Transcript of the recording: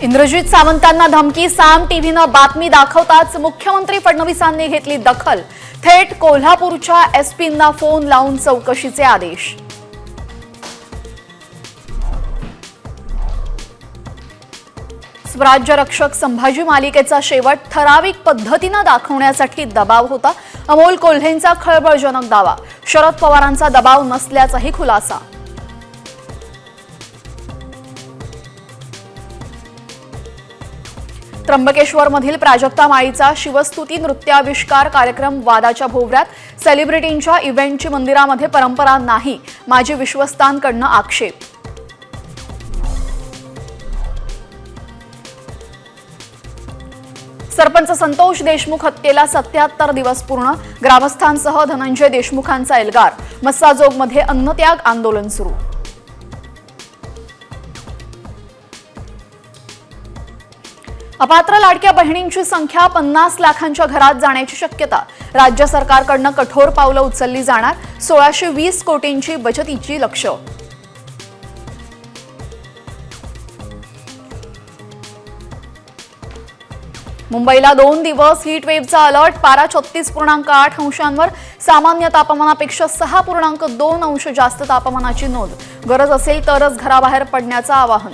इंद्रजित सावंतांना धमकी, साम टीव्हीनं बातमी दाखवताच मुख्यमंत्री फडणवीसांनी घेतली दखल। थेट कोल्हापूरच्या एसपींना फोन लावून चौकशीचे आदेश। स्वराज्य रक्षक संभाजी मालिकेचा शेवट ठराविक पद्धतीने दाखवण्यासाठी दबाव होता। अमोल कोल्हेंचा खळबळजनक दावा, शरद पवारांचा दबाव नसल्याचाही खुलासा। त्र्यंबकेश्वरमधील प्राजक्ता माळीचा शिवस्तुती नृत्याविष्कार कार्यक्रम वादाच्या भोवऱ्यात। सेलिब्रिटींच्या इव्हेंटची मंदिरामध्ये परंपरा नाही, माजी विश्वस्तांकडून आक्षेप। सरपंच संतोष देशमुख हत्येला 77 दिवस पूर्ण। ग्रामस्थांसह धनंजय देशमुखांचा एल्गार। मस्साजोगमध्ये अन्नत्याग आंदोलन सुरू। अपात्र लाडक्या बहिणींची संख्या 50 लाखांच्या घरात जाण्याची शक्यता। राज्य सरकारकडून कठोर पावलं उचलली जाणार। 1620 कोटींची बचतीची लक्ष्य। मुंबईला 2 दिवस हीट वेव्हचा अलर्ट। पारा 36.8 अंशांवर। सामान्य तापमानापेक्षा 6.2 अंश जास्त तापमानाची नोंद। गरज असेल तरच घराबाहेर पडण्याचं आवाहन।